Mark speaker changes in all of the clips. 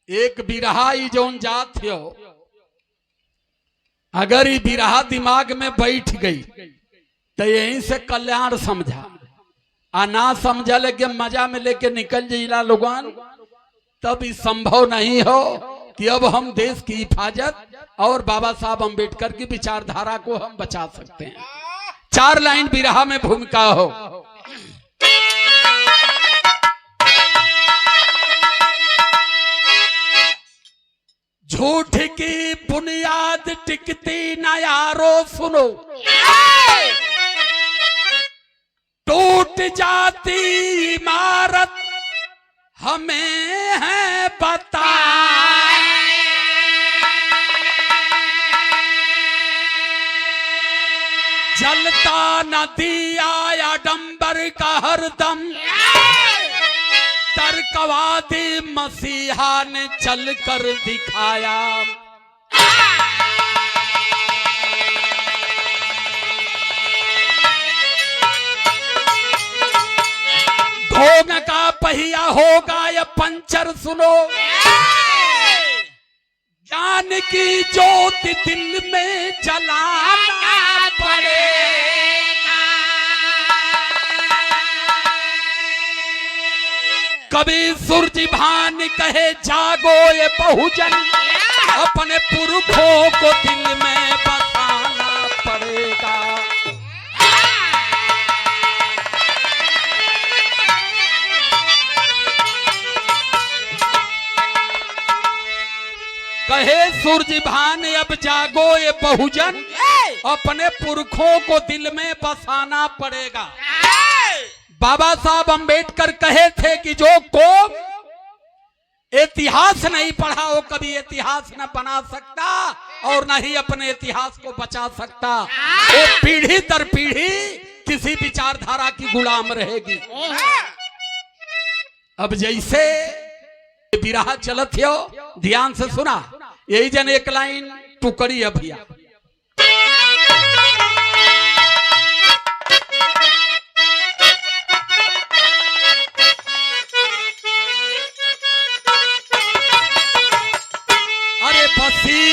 Speaker 1: एक बिरहा ई जौन जात हो, अगर ये बिरहा दिमाग में बैठ गई तो यहीं से कल्याण समझा, आ ना समझा लेके मजा में लेके निकल जाइला लोगन, तब ये संभव नहीं हो कि अब हम देश की हिफाजत और बाबा साहब अम्बेडकर की विचारधारा को हम बचा सकते हैं। 4 लाइन बिरहा में भूमिका हो। झूठ की बुनियाद टिकती न यारो सुनो, टूट जाती इमारत हमें है पता। जलता न दिया आडंबर का हरदम, तर्कवादी मसीहा ने चल कर दिखाया। ढोंग का पहिया होगा या पंचर सुनो, ज्ञान की ज्योति दिल में जलाना पड़ेगा। कभी सूरज भान कहे जागो ये बहुजन, अपने पुरखों को दिल में बसाना पड़ेगा। कहे सूरज भान अब जागो ये बहुजन, अपने पुरखों को दिल में बसाना पड़ेगा। बाबा साहब अम्बेडकर कहे थे कि जो कौम इतिहास नहीं पढ़ा वो कभी इतिहास न बना सकता और न ही अपने इतिहास को बचा सकता। वो पीढ़ी दर पीढ़ी किसी विचारधारा की गुलाम रहेगी। अब जैसे बिरहा चलत हो, ध्यान से सुना, यही जन एक लाइन टुकड़ी है भैया। अरे बसी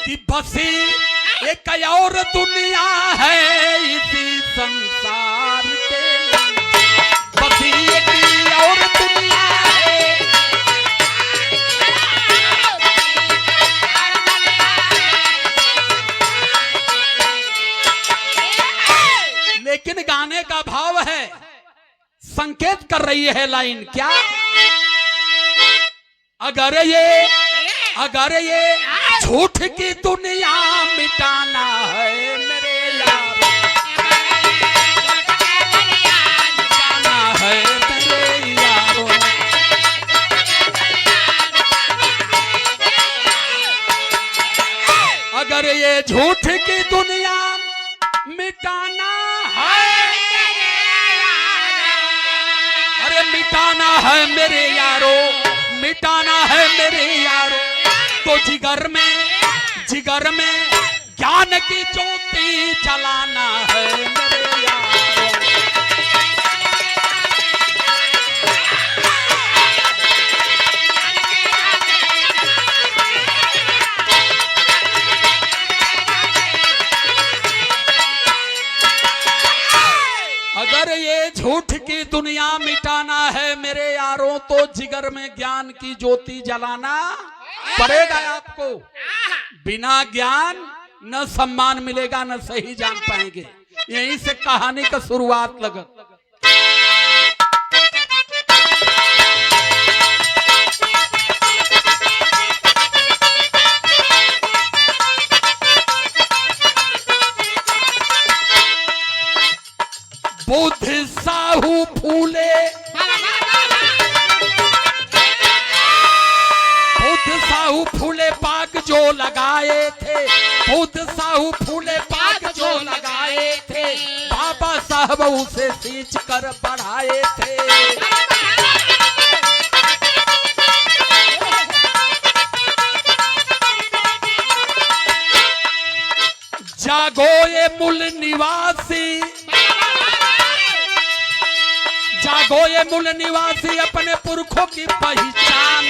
Speaker 1: कि बसी एक और दुनिया है इसी संसार के, बसी एक और दुनिया है। लेकिन गाने का भाव है, संकेत कर रही है लाइन क्या, अगर ये झूठ की दुनिया मिटाना है मेरे यार, मिटाना है मेरे यारों। अगर ये झूठ की दुनिया मिटाना है, अरे मिटाना है मेरे यारों, मिटाना है मेरे यारों, तो जिगर में ज्ञान की ज्योति जलाना है मेरे यारों। अगर ये झूठ की दुनिया मिटाना है मेरे यारों, तो जिगर में ज्ञान की ज्योति जलाना पड़ेगा आपको। बिना ज्ञान न सम्मान मिलेगा न सही जान पाएंगे। यहीं से कहानी का शुरुआत लगा। बुद्ध साहू फूले, बुद्ध साहू फूले बाग जो लगाए थे, बुद्ध साहू फूले बाग जो लगाए थे, बाबा साहब उसे सींच कर बढ़ाए थे। जागो ये मूल निवासी, जागो ये मूल निवासी, अपने पुरखों की पहचान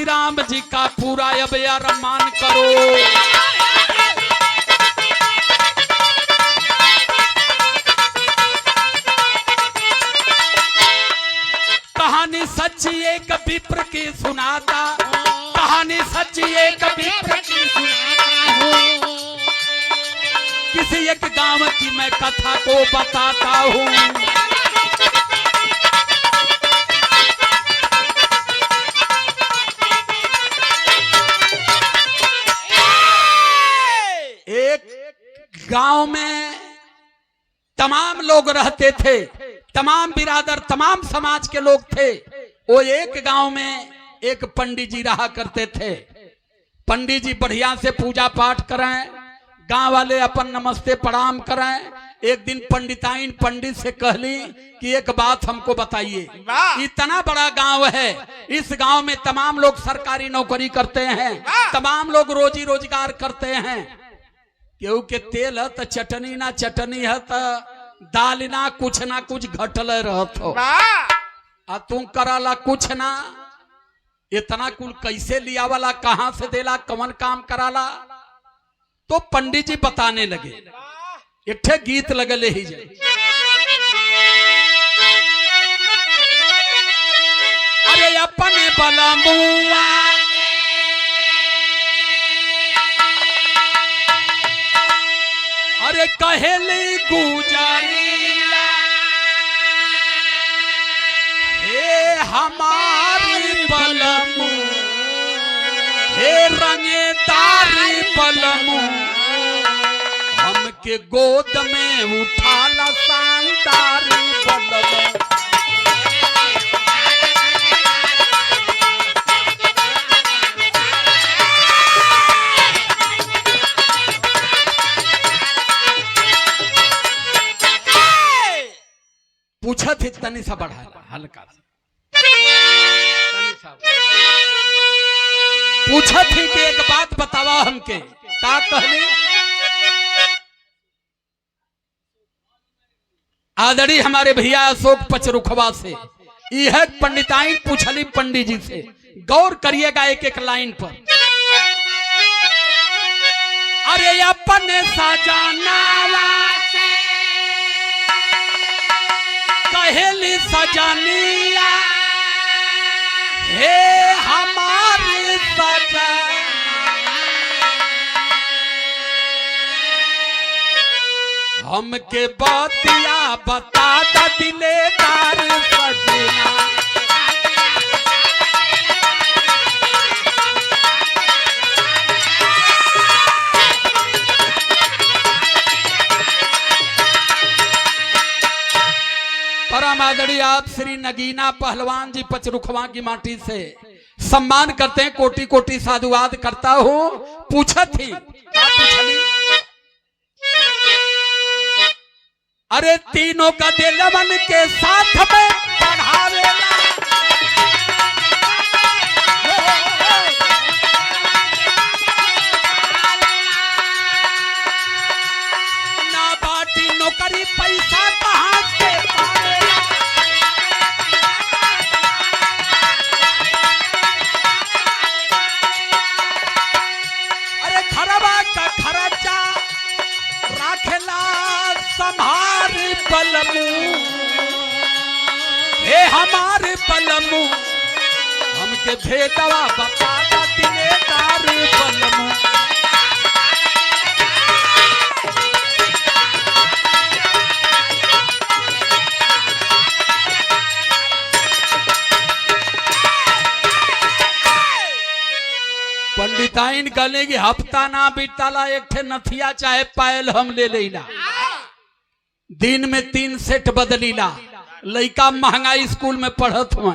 Speaker 1: श्री राम जी का पूरा अब अरमान करो। कहानी सच्ची एक विप्र की सुनाता, कहानी सच्ची एक विप्र की सुनाता हूँ। किसी एक गांव की मैं कथा को बताता हूँ। एक गांव में तमाम लोग रहते थे, तमाम बिरादर, तमाम समाज के लोग थे। वो एक गांव में एक पंडित जी रहा करते थे। पंडित जी बढ़िया से पूजा पाठ कराएं, गांव वाले अपन नमस्ते प्रणाम कराएं। एक दिन पंडिताइन पंडित से कहली कि एक बात हमको बताइए, इतना बड़ा गांव है, इस गांव में तमाम लोग सरकारी नौकरी करते हैं, तमाम लोग रोजी रोजगार करते हैं। केहू के तेल है तो चटनी ना चटनी है तो दाल ना कुछ घटल रहत हो, आ तुम कराला कुछ ना। इतना कुल कैसे लिया वाला, कहां से देला, कौन काम कराला? तो पंडित जी बताने लगे। एक ठे गीत लगले ही जाए, अरे अपने बलमुआ अरे कहेली गुजारिया, हे हमारी बलमु, हे रंगेदारी बलमु, हमके गोद में उठाला शानदारी बलमु। पूछा थे तनी सा बढ़ा हल्का सा पूछा थी कि एक बात बतावा हमके, का कहली? आदड़ी हमारे भैया अशोक पचरुखवा से यह पंडिताइन पूछली पंडित जी से। गौर करिएगा एक एक लाइन पर। अरे अपने सजानावा कहेली सजनिया, हे हमारी सजना, हमके बतिया बता दा दिलेदार सजना। परम आदरणीय आप श्री नगीना पहलवान जी पचरुखवा की माटी से सम्मान करते हैं, कोटि कोटि साधुवाद करता हूँ। पूछा थी, पूछली अरे तीनों का दिलवन के साथ में पढ़ावेला, ना बाटी नौकरी पैसा कहाँ से पावेला। अरे खरबा का खर्चा राखेला संभारी बलमु, हे हमारे बलमु, हमके भेदवा बता दा दिलेदार बलमु। पंडिताइन कहले कि हफ्ता ना बीताला एक ठे नथिया चाहे पायल हम ले लेला, दिन में 3 सेट बदलीला। लड़का महंगाई स्कूल में पढ़त हुए।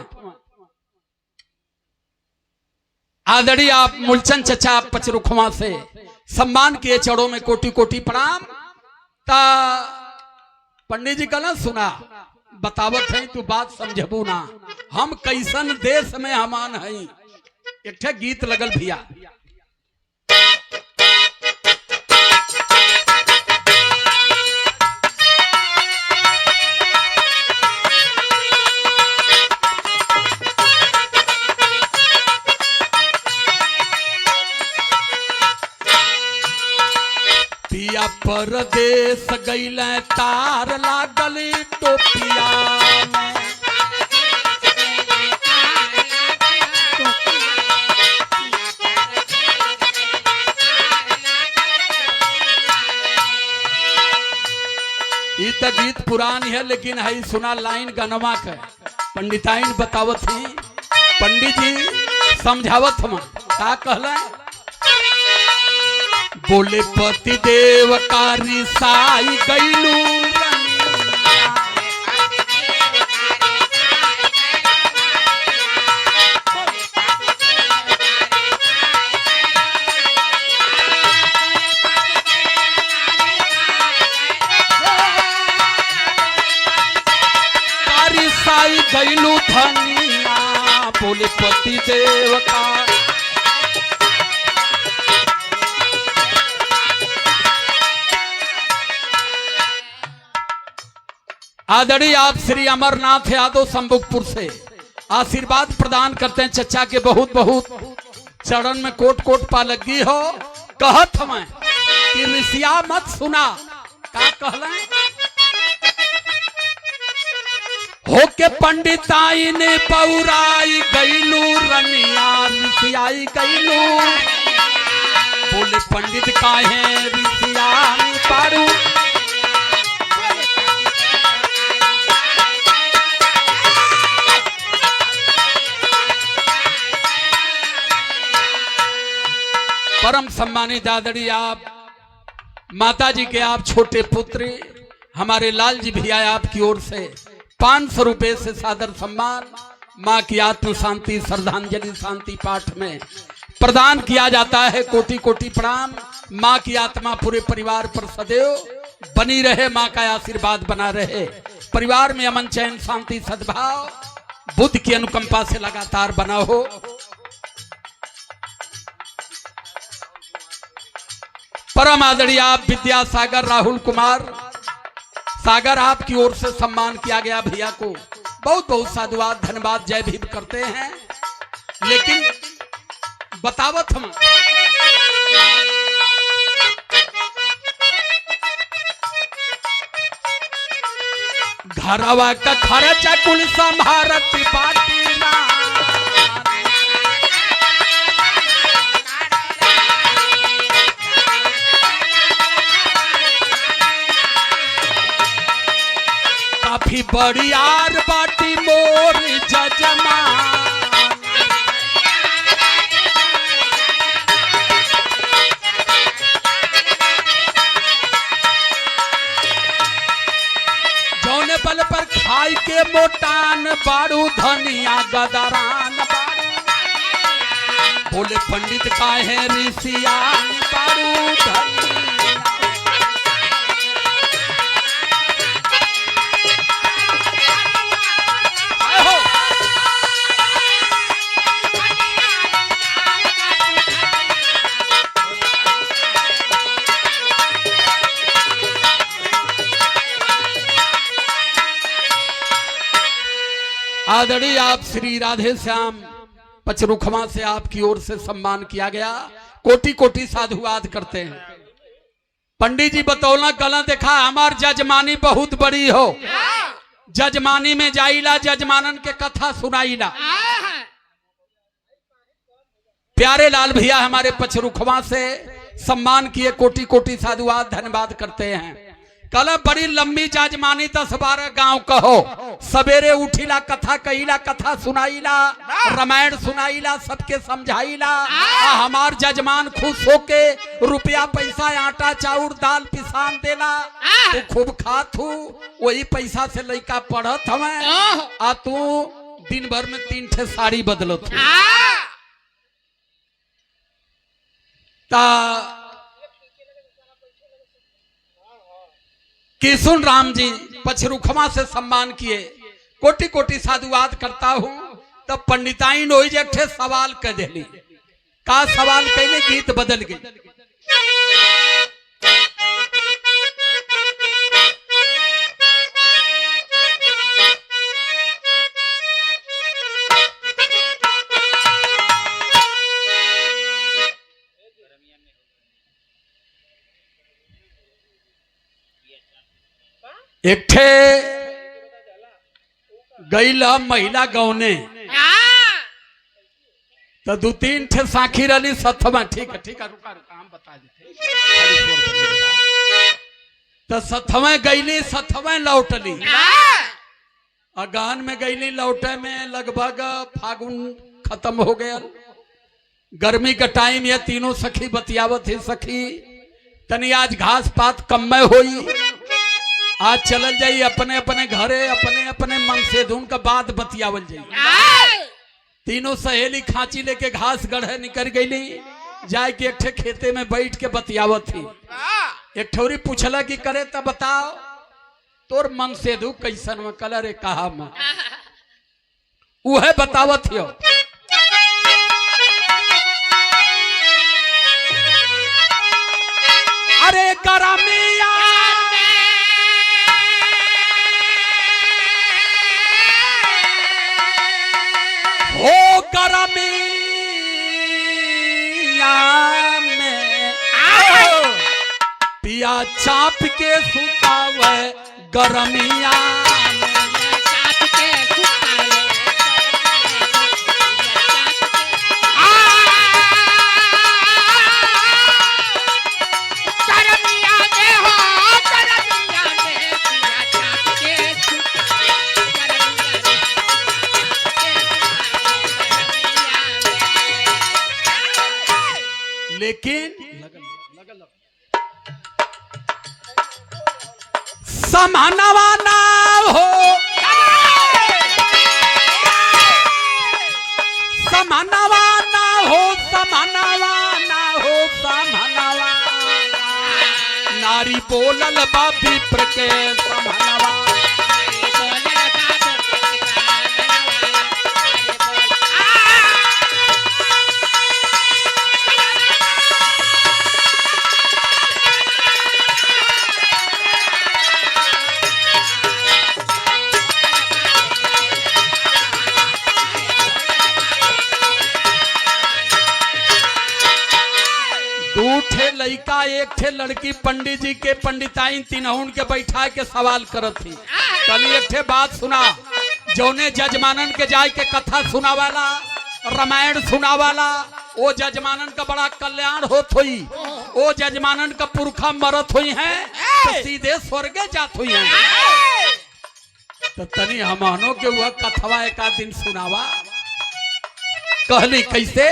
Speaker 1: आदरणीय आप मूलचंद चचा पचरुखवा से सम्मान किए, चढ़ों में कोटि कोटि प्रणाम। ता पंडित जी कहला सुना बतावत है, तू बात समझबू ना, हम कैसन देश में हमान है। एक ठे गीत लगल भैया, परदेश गईल तार लागल टोपिया में। ये तो गीत पुरानी है लेकिन है सुना लाइन गनवा के पंडिताइन बतावत थी, पंडित जी समझावत हम का कहला। बोले पति देव का रिसाई गईलू गईलू धनिया। बोले पति देव का आदरणीय आप श्री अमरनाथ यादव संबुकपुर से आशीर्वाद प्रदान करते हैं। चचा के बहुत बहुत चरण में कोट कोट पा लगी हो। कहत हमें कि ऋषिया मत सुना का कहला होके पंडिताई ने पौराई गईलू रनिया ऋषियाई गईलू। बोले पंडित काहे ऋषियाई पारू। परम सम्मानित आदरणीय आप माता जी के आप छोटे पुत्र हमारे लाल जी भैया आपकी ओर से 500 रुपए से सादर सम्मान मां की आत्म शांति श्रद्धांजलि शांति पाठ में प्रदान किया जाता है। कोटि कोटि प्रणाम। मां की आत्मा पूरे परिवार पर सदैव बनी रहे, मां का आशीर्वाद बना रहे, परिवार में अमन चैन शांति सद्भाव बुद्ध की अनुकंपा से लगातार बना हो। परम आदरणीय आप विद्यासागर राहुल कुमार सागर आपकी ओर से सम्मान किया गया। भैया को बहुत बहुत साधुवाद धन्यवाद जय भीम करते हैं। लेकिन बतावत हम घरवा का खर्चा कुल संभारत बाटी ना। काफी बड़ी यार बाटी मोर जजमान। जौने बल पर खाई के मोटान बारू धनिया गदरान बारू। बोले पंडित काहे ऋषियान बारू धनिया। आदरणीय आप श्री राधे श्याम पचरुखमा से आपकी ओर से सम्मान किया गया। कोटि कोटि साधुवाद करते हैं। पंडित जी बतौला कला देखा हमार जजमानी बहुत बड़ी हो। जजमानी में जाइला जजमानन के कथा सुनाइला। प्यारे लाल भैया हमारे पचरुखमा से सम्मान किए, कोटि कोटि साधुवाद धन्यवाद करते हैं। कल बड़ी लंबी जजमानी 10-12 गांव कहो। सवेरे उठिला कथा कहिला, कथा सुनाइला, रामायण सुनाइला, सबके समझाइला। हमार जजमान खुश होके रुपया पैसा आटा चाउर दाल पिसान देला तो खूब खात हूँ। वही पैसा से लड़का पढ़त हमें आ तू दिन भर में 3 ठे साड़ी बदलत ता किशुन राम जी पचरुखमा से सम्मान किए। कोटि कोटि साधुवाद करता हूं। तब पंडिताइन हो एक ठे सवाल कर दिली। का सवाल कहले गीत बदल गई। एक ठे गईला महिला गौने तो दो तीन ठे साखी रही सथवा। ठीक है रुका हम बता देते। तो सथवे गईली सथवे लौटली। अगहन में गईली लौटे में लगभग फागुन खत्म हो गया। गर्मी का टाइम ये तीनों सखी बतियावत ही सखी तनी आज घास पात कम में होई, आज चलल जाई अपने अपने घरे अपने अपने मन से धुन का बात बतियावल जाई। तीनों सहेली खांची लेके घास गढ़े निकल गईली, जाए के एक ठे खेते में बैठ के बतियावत थी। एक ठौरी पूछला कि करे तब बताओ तोर मन से धू कैसन में कलर है कहा में उहे बतावत हो। अरे करमिया हो करमिया में पिया चाप के सुतावे गरमिया लेकिन समानवा ना हो, समानवा ना हो, समानवा ना हो, समानवा नारी बोलल बा विप्र के समानवा। दो ठे लड़का एक ठे लड़की पंडित जी के पंडिताइन तीनहुन के बैठा के सवाल करत थी। कल एक ठे बात सुना, जौने जजमानन के जाय के कथा सुनावाला रामायण सुनावाला ओ जजमानन का बड़ा कल्याण होत हुई। ओ जजमानन का पुरखा मरत हुई है तो सीधे स्वर्गे जात हुई है। तो तनी हमनो के वह कथवा एक दिन सुनावा। कहली कैसे,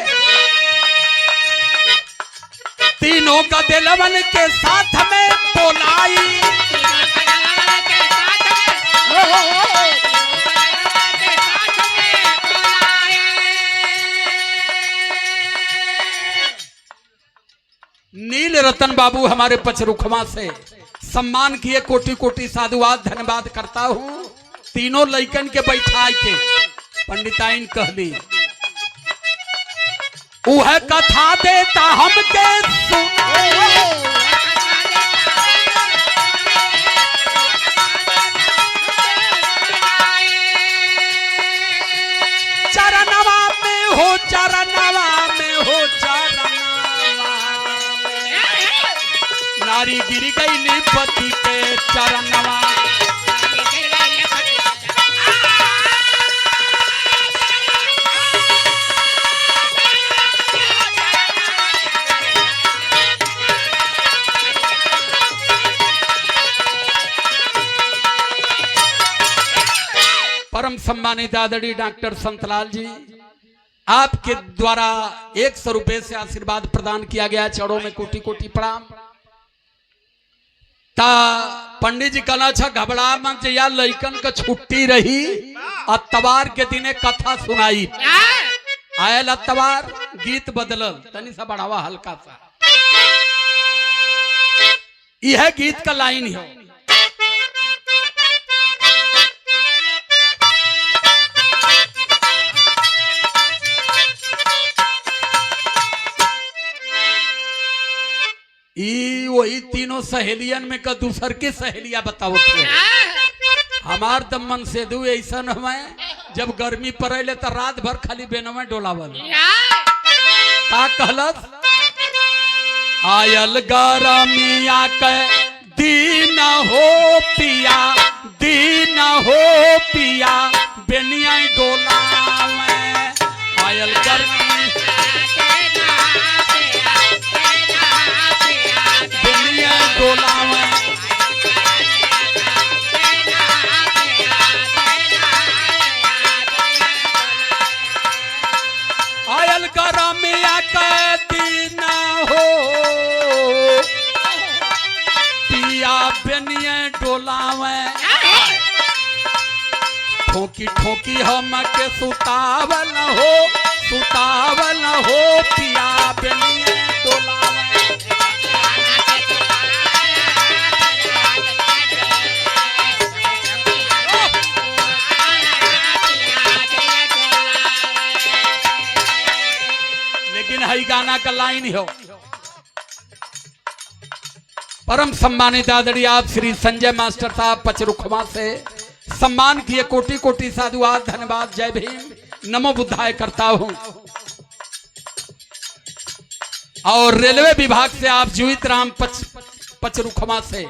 Speaker 1: तीनों का दिलवन के साथ में बोलाई, नील रतन बाबू हमारे पचरुखवा से सम्मान किए कोटि कोटि साधुवाद धन्यवाद करता हूँ। तीनों लइकन के बैठा के पंडिताइन कहली उह कथा देता हमके चरणवा में हो, चरणवा में हो, चरणवा नारी गिर गई पति के चरणवा। परम सम्मानित आदरणीय डॉक्टर संतलाल जी, आपके द्वारा 100 रुपए से आशीर्वाद प्रदान किया गया। चरणों में कोटि कोटि प्रणाम। ता पंडित जी कहना छा घबरा मत या लइकन का छुट्टी रही, अतवार के दिने कथा सुनाई। आयल अतवार गीत बदलल तनी सा बढ़ावा हल्का सा, यह गीत का लाइन है। वही तीनों सहेलियन में का दूसर की सहेलिया बताओ। हमार तो मन से दू ऐसा हमें जब गर्मी पड़े तो रात भर खाली बेनो में डोलावल का कहलस, आयल गरमिया के दिन दीन हो पिया, दीन हो पिया, बेनिया डोलावे आयल गर्मी बेनिया डोलावे आयल गर्मिया के दिन हो पिया बेनिया डोलावे ठोकी ठोकी हम के सुतावल हो पिया बेनिया डोलावे लेकिन हई गाना का लाइन हो। परम सम्मानित आदरणीय आप श्री संजय मास्टर साहब पचरुखमा से सम्मान किए कोटि कोटि साधुवाद धन्यवाद जय भीम नमो बुद्धाय करता हूं। और रेलवे विभाग से आप जीवित राम पचरुखमा से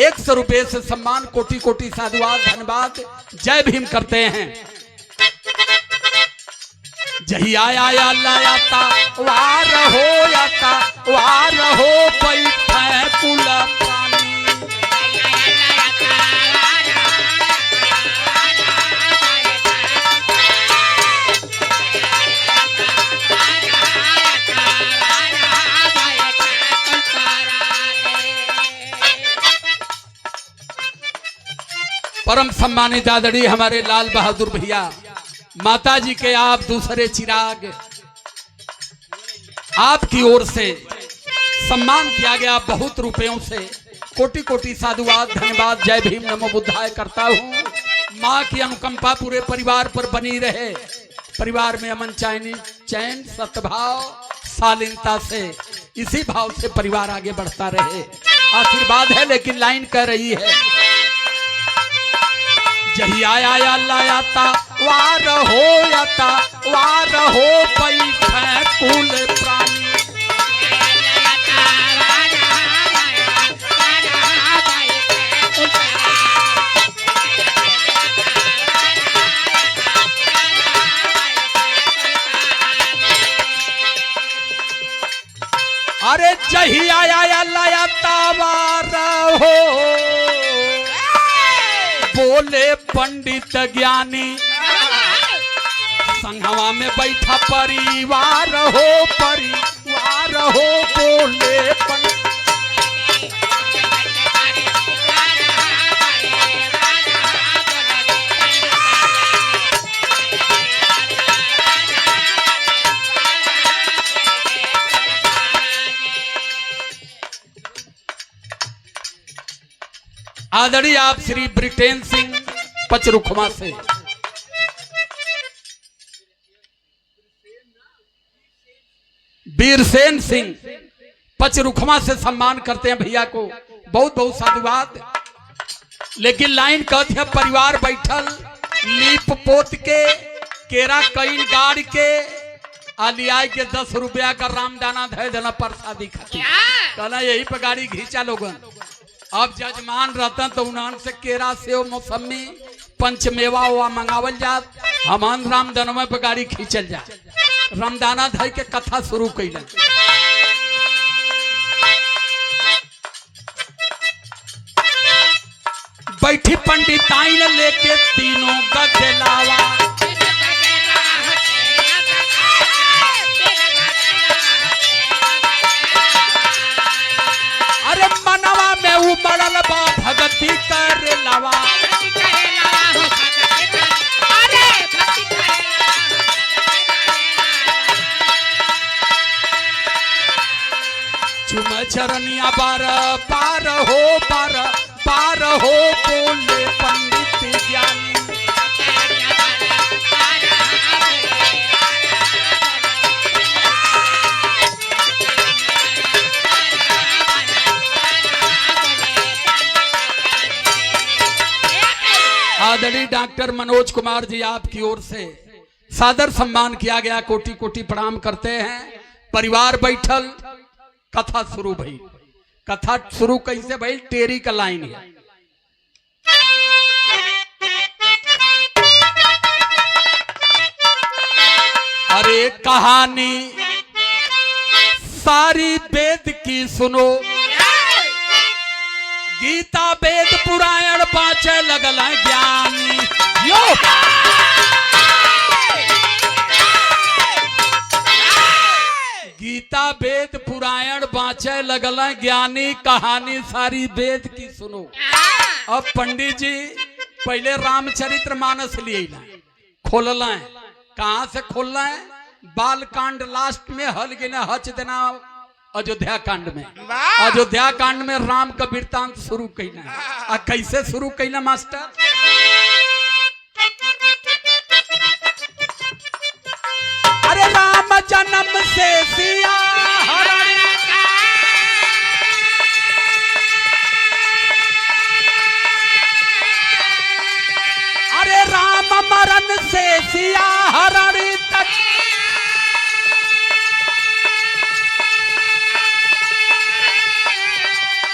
Speaker 1: 100 रुपए से सम्मान कोटि कोटि साधुवाद धन्यवाद जय भीम करते हैं। जही आया लायाता वार हो याता वार हो बैठे कुल प्राणी परम सम्मानित आदरणीय हमारे लाल बहादुर भैया माता जी के आप दूसरे चिराग आपकी ओर से सम्मान किया गया बहुत रुपयों से कोटि कोटि साधुवाद धन्यवाद जय भीम नमो बुद्धाय करता हूँ। माँ की अनुकंपा पूरे परिवार पर बनी रहे, परिवार में अमन चैन सद्भाव शालीनता से इसी भाव से परिवार आगे बढ़ता रहे आशीर्वाद है। लेकिन लाइन कह रही है जही आया लायाता वार हो याता वार हो बैठे कुल प्राणी अरे जही आया लायाता वार हो बोले पंडित ज्ञानी संघवा में बैठा परिवार हो बोले पंडित आदरणीय आप श्री ब्रिटेन सिंह पचरुखमा से बीरसेन सिंह पचरुखमा से सम्मान करते हैं भैया को बहुत बहुत साधुवाद। लेकिन लाइन कहती है परिवार बैठल लीप पोत के केरा कईन गाड़ के आलियाई के 10 रुपया का रामदाना धय देना प्रसादी खाती कहना यही पे गाड़ी घींचा लोगन। अब जजमान रहता तो उन्हान से केरा सेव मौसमी पंचमेवा हुआ मंगावल जात हमान रामदाना पे गाड़ी खींचल जा रामदाना धय के कथा शुरू कैलन। बैठी पंडिताइन लेके तीनों गदलावा अरे मनवा में उमड़ल बा भगती कर लावा चुम चरनिया बार पार हो बोले पंडित ज्ञानी आदरणीय डॉक्टर मनोज कुमार जी आपकी ओर से सादर सम्मान किया गया कोटि कोटि प्रणाम करते हैं। परिवार बैठल कथा शुरू भई कथा शुरू कैसे भाई, टेरी का लाइन है। अरे कहानी सारी वेद की सुनो, गीता वेद पुराण पांचे लगल ज्ञानी। यो गीता वेद पुराण बाँचे लगल ज्ञानी, कहानी सारी वेद की सुनो। अब पंडित जी पहले रामचरित्र मानस लिए खोलना है। कहाँ से खोलना है? बाल कांड लास्ट में हल गिना हच देना अयोध्या कांड में। अयोध्या कांड में राम का वृत्तांत शुरू कैला। कैसे शुरू कैला मास्टर? अरे राम जन्म से सिया हरण, अरे राम मरण से सिया हरण तक,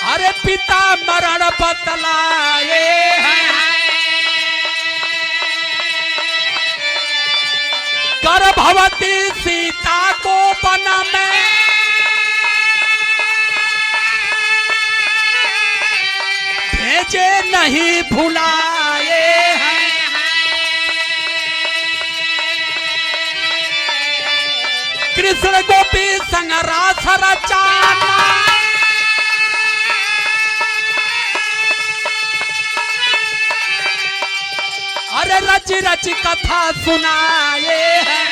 Speaker 1: अरे पिता मरण बतलाए हैं, गर्भवती सीता को वन में, भेजे नहीं भुलाए हैं, कृष्ण गोपी संग रास रचाना, अरे रच रच कथा सुनाए हैं,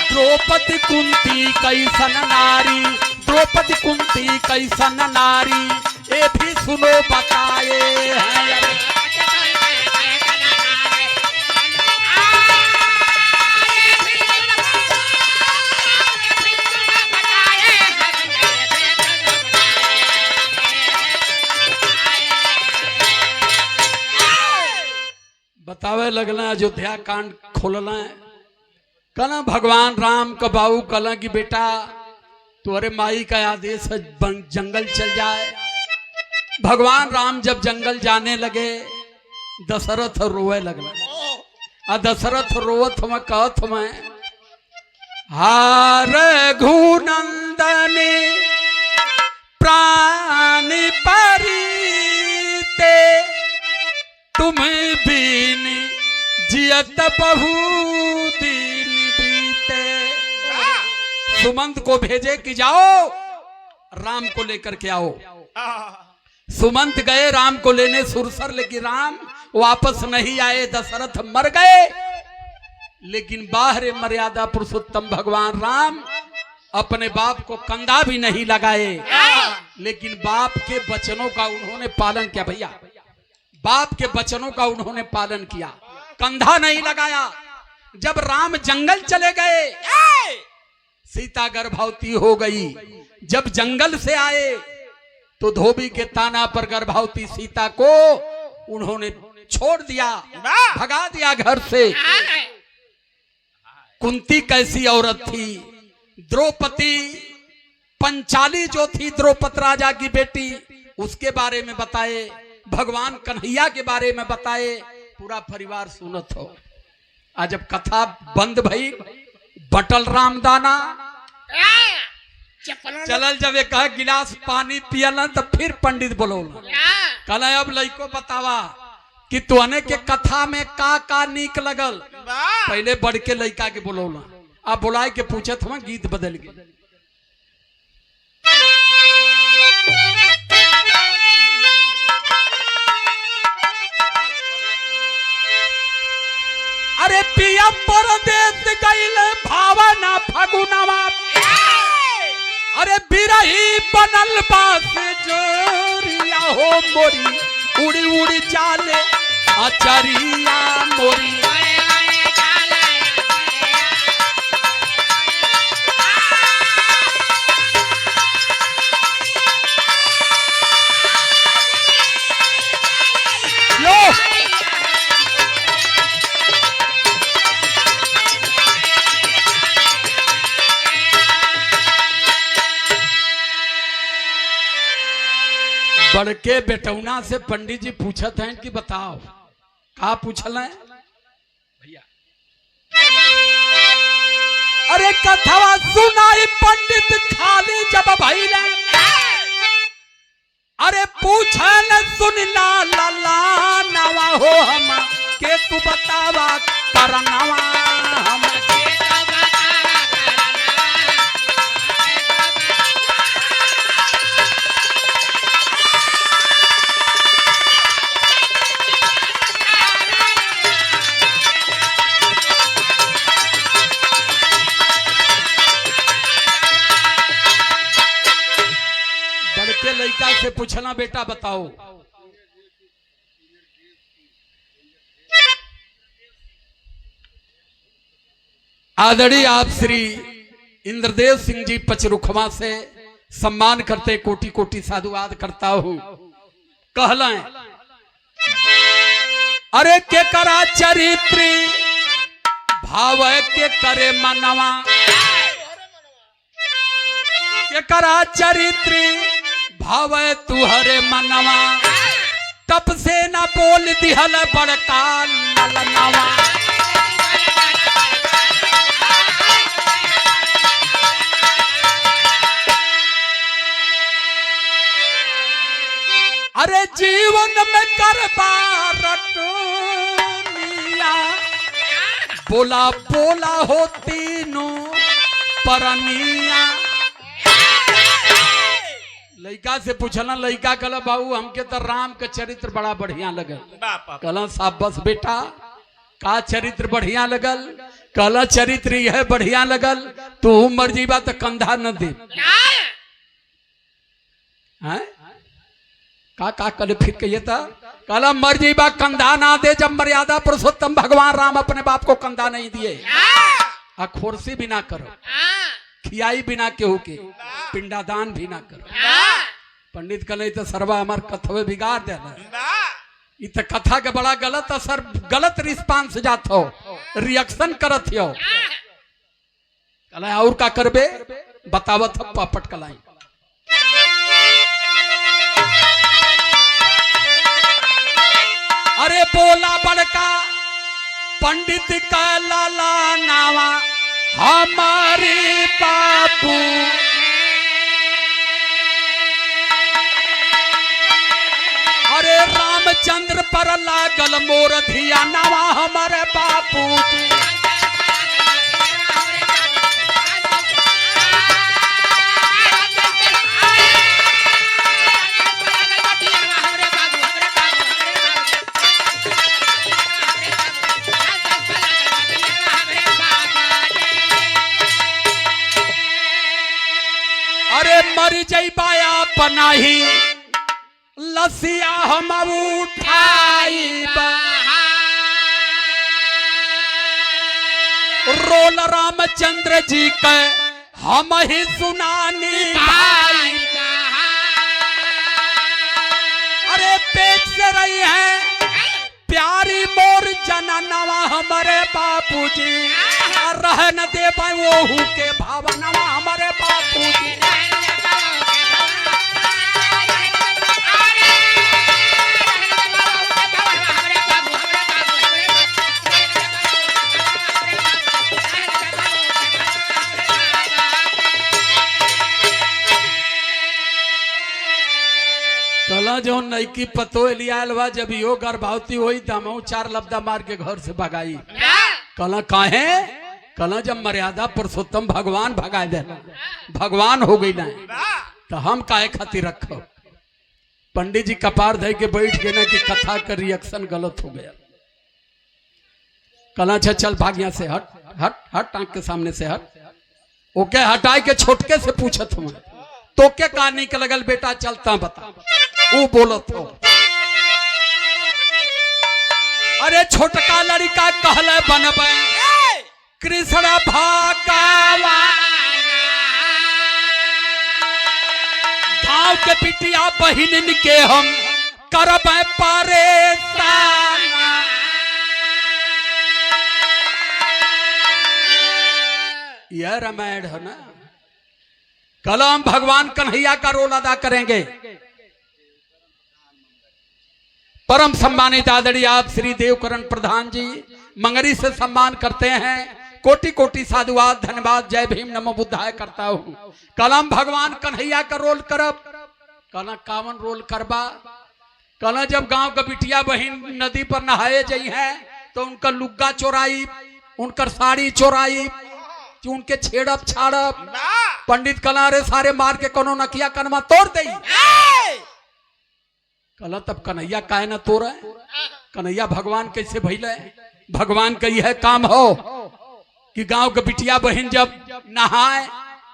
Speaker 1: द्रौपदी कुंती कैसन नारी, द्रौपदी कुंती कैसन नारी, ये भी सुनो बताए हैं। बतावे लगना अयोध्या कांड खोलना है। कहना भगवान राम का बाबू कहला कि बेटा तुम्हारे माई का आदेश है जंगल चल जाए। भगवान राम जब जंगल जाने लगे दशरथ रोए लगला। दशरथ रोवत में कहत में, हार घुनंदनी प्राण परिते, तुम बीन जियत बहु दिन बीते। सुमंत को भेजे कि जाओ राम को लेकर के आओ। सुमंत गए राम को लेने सुरसर, लेकिन राम वापस नहीं आए। दशरथ मर गए, लेकिन बाहर मर्यादा पुरुषोत्तम भगवान राम अपने बाप को कंधा भी नहीं लगाए, लेकिन बाप के वचनों का उन्होंने पालन किया। भैया बाप के वचनों का उन्होंने पालन किया, कंधा नहीं लगाया। जब राम जंगल चले गए, सीता गर्भवती हो गई। जब जंगल से आए तो धोबी के ताना पर गर्भवती सीता को उन्होंने छोड़ दिया, भगा दिया घर से। कुंती कैसी औरत थी? द्रौपदी पंचाली जो थी, द्रौपद राजा की बेटी, उसके बारे में बताए। भगवान कन्हैया के बारे में बताए। पूरा परिवार सुनत हो। आज जब कथा बंद भई, बटल रामदाना चलल, जब एक गिलास पानी पियल तो फिर पंडित बोलौला, कहला अब लइको बतावा कि तुहने के कथा में का नीक लगल। पहले बढ़ के लइका के बोलौला, अब बुलाए के पूछत हुआ, गीत बदल गए। अरे पिया परदेस गइल भावना फगुनवा, अरे बिरही बनल बास जोरिया हो मोरी, उड़ी उड़ी चाले अचरिया मोरी। बड़के बेटौना से पंडित जी पूछत हैं कि बताओ का पूछल है भैया। अरे कथवा सुनाई पंडित खाली जब भैया, अरे पूछल सुन ला ला नवा हो हम के तू बतावा करनवा हम बड़के लड़का से पूछना बेटा बताओ। आदरणीय आप श्री इंद्रदेव सिंह जी पचरुखवा से सम्मान करते कोटि कोटि साधुवाद करता हूं। कहलाएं अरे के करा चरित्र भाव के करे मनवा, के करा चरित्र भाव तुहरे मनवा, तप से न बोल दिहल बड़का ललनवा। अरे जीवन में करबा रटनिया, बोला बोला हो तीनों परनिया। लड़का से पूछला, लड़का कहला बाबू हमके तो राम का चरित्र बड़ा बढ़िया लगल। कहला साहब बस बेटा का चरित्र बढ़िया लगल? कहला चरित्र यह बढ़िया लगल तू मर जीबा तो कंधा न दे। का कल फिर कहिए था, कहला मर जीबा कंधा ना दे। जब मर्यादा पुरुषोत्तम भगवान राम अपने बाप को कंधा नहीं दिए, खोरसी भी ना करो, खियाई बिना केहू के, पिंडादान भी ना करो। पंडित कहले तो सर्वा हमार कथवे बिगाड़ देना। इ तो कथा के बड़ा गलत असर, गलत रिस्पांस जात हो, रिएक्शन करत हो। कहला और का करबे बतावत हो पापट कलाई। अरे बोला बड़का पंडित का लाला नावा हमारे बाबू, अरे रामचंद्र पर लागल मोर धिया नवा हमारे बापू जी। अरे मर जइबाया पनाही लसिया हम उठाई, रोल रामचंद्र जी के हम ही सुनानी भाई। अरे पेट से रही है प्यारी मोर जननवा हमारे बापूजी, रह न दे पाए वो के भावनवा हमारे बापूजी। कला जो नईकी पतो लिया जब यो गर्भवती हुई दमऊ 4 लब्दा मार के घर से भगाई। कला काहे? कला जब मर्यादा पुरुषोत्तम भगवान भगा दे, भगवान हो गई ना तो हम काहे खातिर रखो। पंडित जी कपार धै के बैठ गए ना कि कथा का रिएक्शन गलत हो गया। कला अच्छा चल भाग यहाँ से, हट हट हट, आंख के सामने से हट। ओके हटाए के छोटके से पूछत हूँ तो के का निकल लगल बेटा चलता बता। वो बोलत हो अरे छोटका लड़का कहले बनबे कृष्ण भगवान, गाँव के बिटिया बहिन के हम करबे परेशान। यह रामायण है ना। कल हम भगवान कन्हैया का रोल अदा करेंगे। परम सम्मानित आदरणीय आप श्री देवकरण प्रधान जी मंगरी से सम्मान करते हैं। कोटि कोटि साधुवाद धन्यवाद जय भीम नमो बुद्धाय करता हूँ। कलम भगवान कन्हैया का रोल करब कल कावन रोल करबा कल जब गांव का बिटिया बहन नदी पर नहाए जाइ है तो उनका लुग्गा चोराई उनकर साड़ी चोराई उनके छेड़ब छाड़ब पंडित कलारे सारे मार के कोनो नकिया कनमा तोड़ दे कल तब कन्हैया काहे ना तोड़ कन्हैया भगवान कैसे भइले भगवान का यह काम हो कि गांव के बिटिया बहन जब नहाए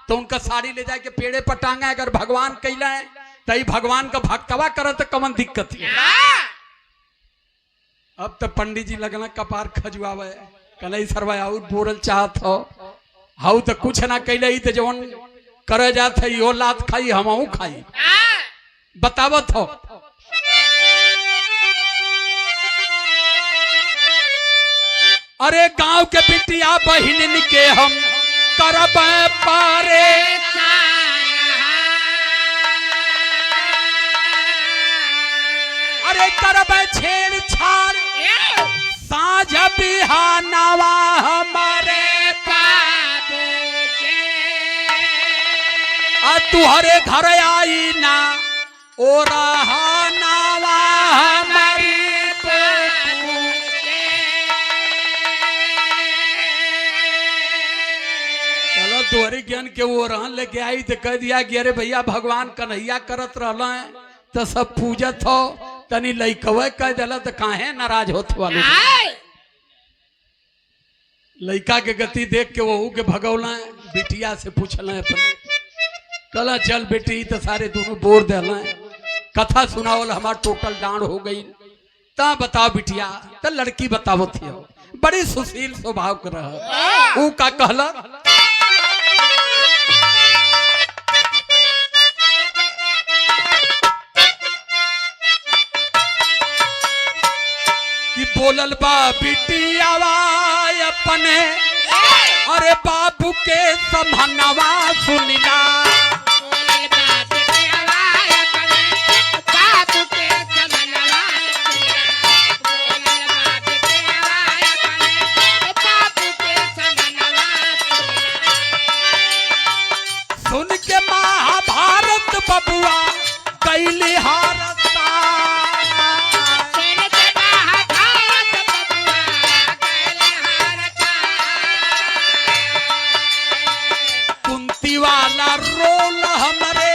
Speaker 1: तो उनका साड़ी ले जाके पेड़े पर टांगे अगर भगवान कैले तो भगवान का भक्तवा करे तो कमन दिक्कत है। अब तो पंडित जी लगना कपार खजुआवे कल सरवा और बोरल चाहत हो हाउ तो कुछ ना कैले तो जवन करे जात है यो लात खाई हमहू खाई बतावत हो। अरे गांव के बिटिया बहिन के हम करब पारे अरे करब छेड़छाड़ साँझ बिहानवा हमारे तुहरे घर आई ना ओ रहा हमारी चलो तुहरे ज्ञान के वो रहन लेके आई तो कह दिया कि अरे भैया भगवान कन्हैया करत रहला है तो सब पूजत हो तनी लइकवे कह दिला तो काहे नाराज होत वाले लइका के गति देख के वहू के भगौला बिटिया से पूछल अपने कला चल बेटी तो सारे दोनों बोर दिला कथा सुनावल हमार टोटल डांड हो गई ता बताओ बिटिया तो लड़की बतावो थी बड़ी सुशील स्वभाव कर रहा ऊ का कहला कि बोलल बा बिटियावा अपने अरे बाबू के समहनवा सुनिला सुन के महाभारत बबुआ कैली हारता कुंती वाला रोल हमारे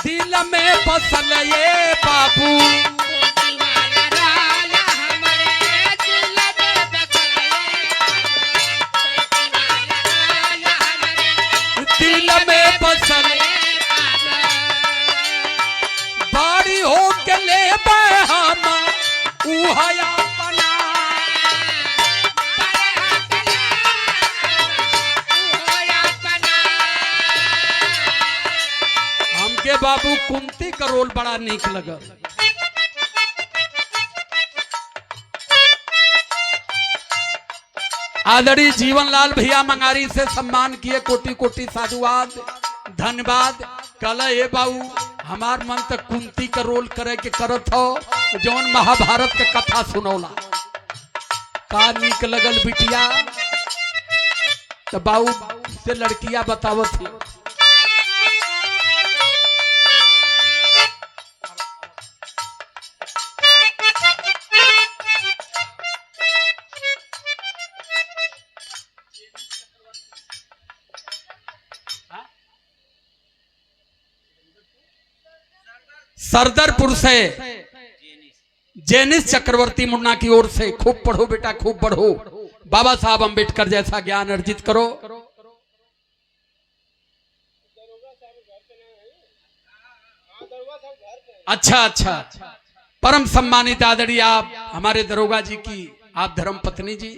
Speaker 1: दिल में बसल ये बाबू दिल में बसल बाड़ी हो के ले हम उहया बना हमके बाबू कुंती का रोल बड़ा नीक लगा आदरणीय जीवनलाल भैया मंगारी से सम्मान किए कोटि कोटि साधुवाद धन्यवाद कल ये बाबू हमार मन तक कुंती का रोल करे के करत हो जौन महाभारत के कथा सुनौला का नीक लगल बिटिया तो बाबू से लड़कियां बतावत थी सरदरपुर से जेनिस चक्रवर्ती मुन्ना की ओर से खूब पढ़ो बेटा खूब बढ़ो बाबा साहब अंबेडकर जैसा ज्ञान अर्जित करो। अच्छा अच्छा परम सम्मानित आदरणीय आप हमारे दरोगा जी की आप धर्म पत्नी जी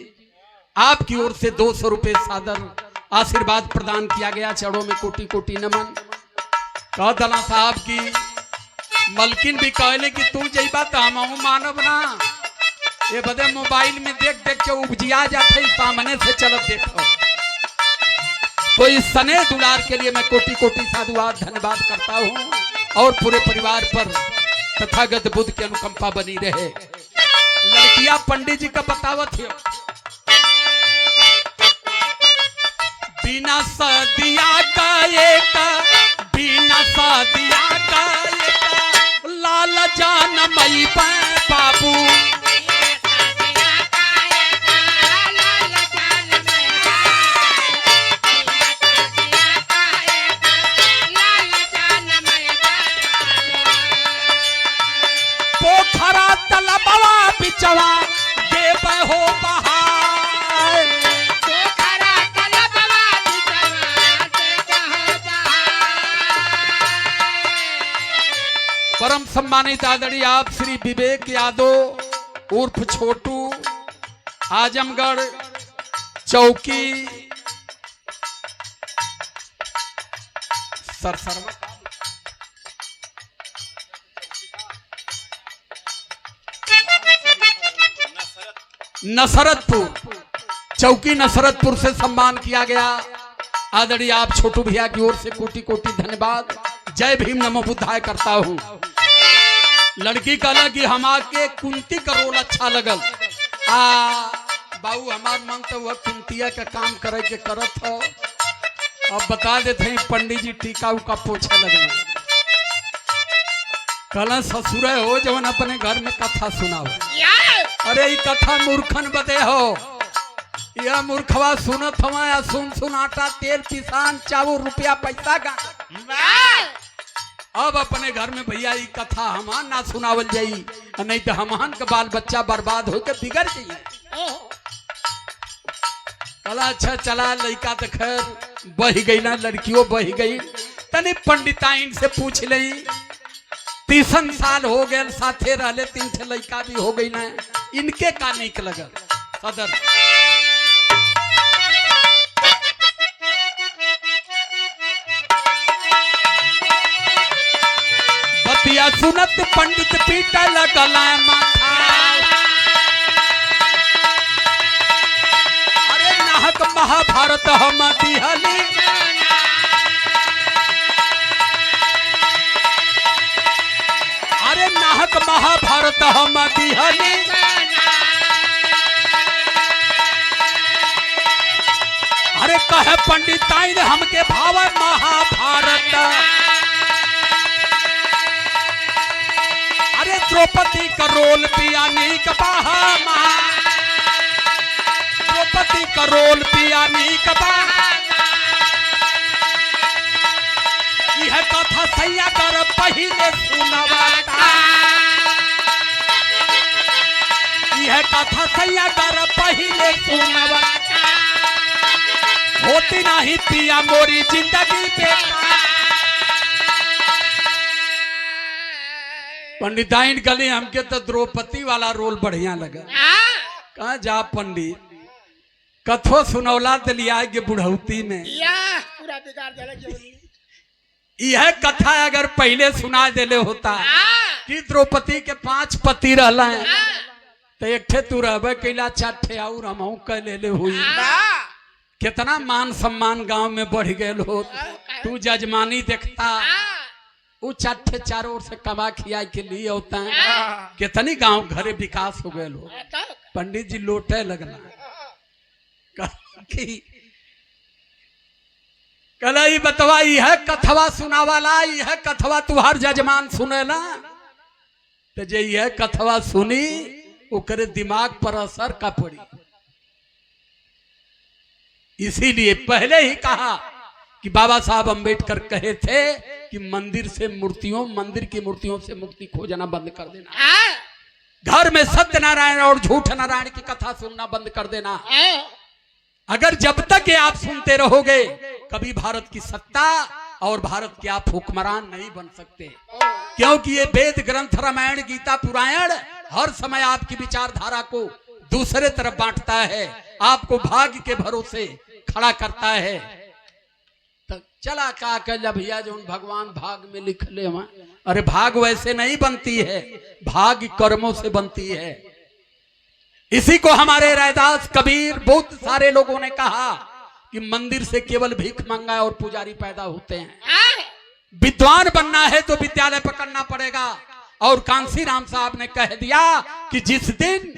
Speaker 1: आपकी ओर से 200 रुपए सादर आशीर्वाद प्रदान किया गया। चरणों में कोटि कोटि नमन। कहला साहब की मलकिन भी कहले कि तू जइबा तो हम मानब ना ये बदे मोबाइल में देख देख के उपजिया जाते सामने से चलत देखो तो इस स्नेह दुलार के लिए मैं कोटि कोटि साधुवाद धन्यवाद करता हूँ और पूरे परिवार पर तथागत बुद्ध की अनुकंपा बनी रहे। लड़कियां पंडित जी का बतावत है, बिना सदिया का एक, बिना सदिया का एक, लाल जान मई बाबू, पोखरा तलबवा बिचवा देव हो बहार,
Speaker 2: पोखरा तलबवा बिचवा देव हो बहार।
Speaker 1: परम सम्मानित आदरणीय आप श्री विवेक यादव उर्फ छोटू, आजमगढ़ चौकी सरसरमा नसरतपुर, चौकी नसरतपुर से सम्मान किया गया। आदरणीय आप छोटू भैया की ओर से कोटि कोटि धन्यवाद। जय भीम नमो बुद्धाय करता हूँ। लड़की कहला कि हमारे कुंती का रोल अच्छा लगल। बाबू हमार मन तो वह कुंतिया का काम करे के करत हो। अब बता देते हैं पंडित जी टीका उका पोछा लगना। कहला ससुर हो जवन अपने घर में कथा सुनाओ। अरे ये कथा मूर्खन बदे हो, यह मूर्खवा सुनत हवा या सुन सुन आटा तेल पिसान चावल रुपया पैसा का। अब अपने घर में भैया ये कथा हमान ना सुनावल जाई, नहीं तो हमान का बाल बच्चा बर्बाद होकर बिगड़ जाइए। कला अच्छा चला, लड़का तो खैर बह गई ना, लड़कियों बह गई। तनी पंडिताइन से पूछ ले, 30 साल हो गए साथे रहले, 3 ठे लड़का भी हो गई ना, इनके का निक लगल सदर। बतिया सुनत पंडित पीटा लगल माथा, अरे नाहक महाभारत हम दिहली, अरे नाहक महाभारत हम दिहली, अरे कहे पंडिताइन हमके भाव महाभारत, अरे द्रौपदी का रोल पिया नीक बहामा, द्रौपदी का रोल पिया नीक बहामा। यह कथा सैया कर पहले सुनवाता, यह कथा सैया कर पहले सुनवाता, होती नहीं पिया मोरी जिंदगी बेकार। पंडिताइन गली हमके तो द्रौपदी वाला रोल बढ़िया लगा। कहा जा पंडित कथो सुनौला तो लिया के बुढ़ौती में,
Speaker 2: पूरा बिगाड़ देला जीवन।
Speaker 1: यह कथा अगर पहले सुना देले होता कि द्रौपदी के 5 पति रहला है, तो एक ठे तू रहबे कैला, 4 ठे और हमहू कह ले हुई। कितना मान सम्मान गांव में बढ़ गए हो। तू जजमानी देखता, वो 4 ठे चारों ओर से कमा खिया के लिए होता है। कितनी गांव घरे विकास हो गए हो। पंडित जी लोटे लगना कला ही बतवा, यह कथवा सुनावाला, यह कथवा तुहार जजमान सुनेला, तो जे यह कथवा सुनी ओकरे दिमाग पर असर का पड़ी। इसीलिए पहले ही कहा कि बाबा साहब अंबेडकर कहे थे कि मंदिर की मूर्तियों से मुक्ति खोजना बंद कर देना। घर में सत्यनारायण और झूठ नारायण की कथा सुनना बंद कर देना। अगर जब तक ये आप सुनते रहोगे, कभी भारत की सत्ता और भारत के आप हुक्मरान नहीं बन सकते। क्योंकि ये वेद ग्रंथ रामायण गीता पुराण हर समय आपकी विचारधारा को दूसरे तरफ बांटता है, आपको भाग्य के भरोसे खड़ा करता है। तो चला का कल भैया जो भगवान भाग में लिख ले वहां, अरे भाग वैसे नहीं बनती है, भाग्य कर्मों से बनती है। इसी को हमारे रैदास कबीर बहुत सारे लोगों ने कहा कि मंदिर से केवल भीख मंगा और पुजारी पैदा होते हैं। विद्वान बनना है तो विद्यालय पकड़ना पड़ेगा और कांसी राम साहब ने कह दिया कि जिस दिन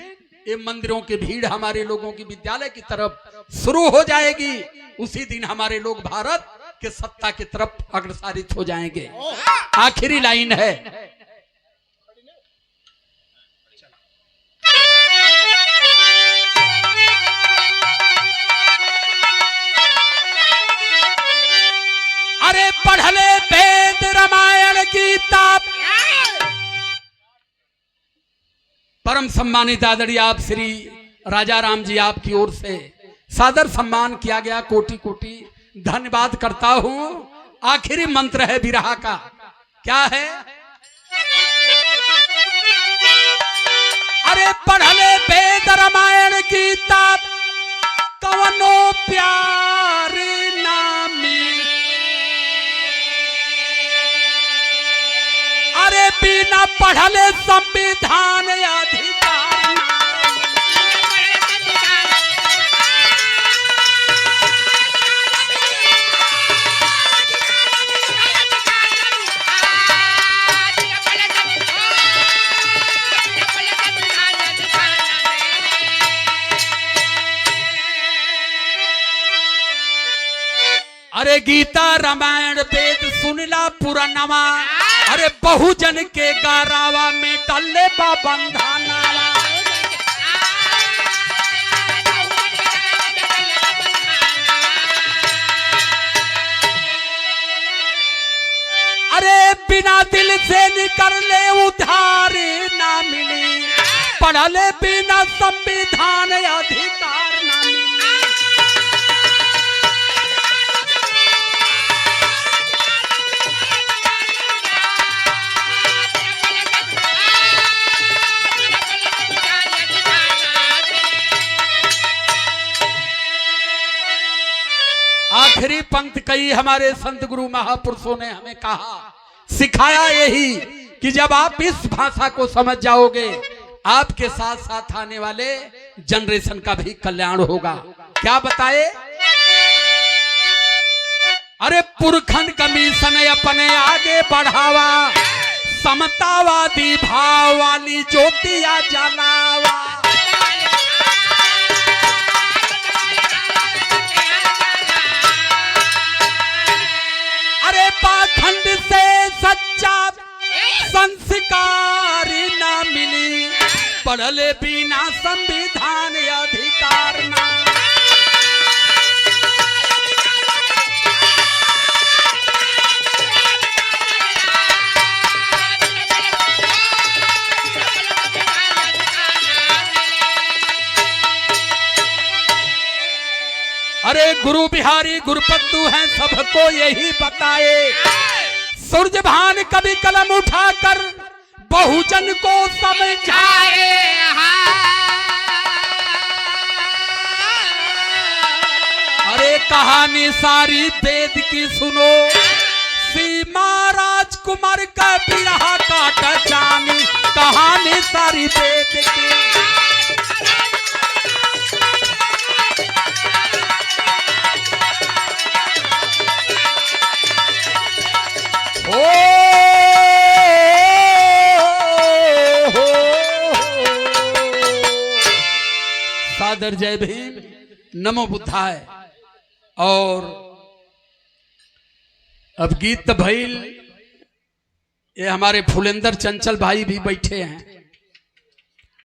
Speaker 1: ये मंदिरों की भीड़ हमारे लोगों की विद्यालय की तरफ शुरू हो जाएगी, उसी दिन हमारे लोग भारत के सत्ता की तरफ अग्रसारित हो जाएंगे। आखिरी लाइन है, अरे पढ़ ले वेद रामायण गीता। परम सम्मानित आदरणीय आप श्री राजा राम जी, आपकी ओर से सादर सम्मान किया गया, कोटि कोटि धन्यवाद करता हूं। आखिरी मंत्र है विरहा का, क्या है? अरे पढ़ ले वेद रामायण गीता, कवनो प्यार ना मिले, अरे बिना पढ़ले संविधान अधिकार। अरे गीता रामायण वेद सुनला पुरानवा, अरे बहुजन के गारावा में टल्ले बा बंधानावा। अरे बिना दिल से निकल ले उधार ना मिली, पढ़ले बिना संविधान अधिकार ना मिली। आखिरी पंक्ति कही हमारे संत गुरु महापुरुषों ने हमें कहा, सिखाया यही कि जब आप इस भाषा को समझ जाओगे, आपके साथ साथ आने वाले जनरेशन का भी कल्याण होगा। क्या बताए? अरे पुरखन कमीशन अपने आगे बढ़ावा, समतावादी भाव वाली ज्योतिया जलावा। पाखंड से सच्चा संस्कार ना मिली, पढ़ले बिना संविधान अधिकार ना। अरे गुरु बिहारी गुरुपत्तु हैं, सबको यही बताए, सूरज भान कभी कलम उठाकर बहुजन को समझाए। अरे कहानी सारी वेद की सुनो, सीमा राजकुमार का बिरहा काट जानी, कहानी सारी वेद की। सादर जय भीम, नमो बुद्धाय। और अब गीत भइल, ये हमारे फुलेंदर चंचल भाई भी बैठे हैं।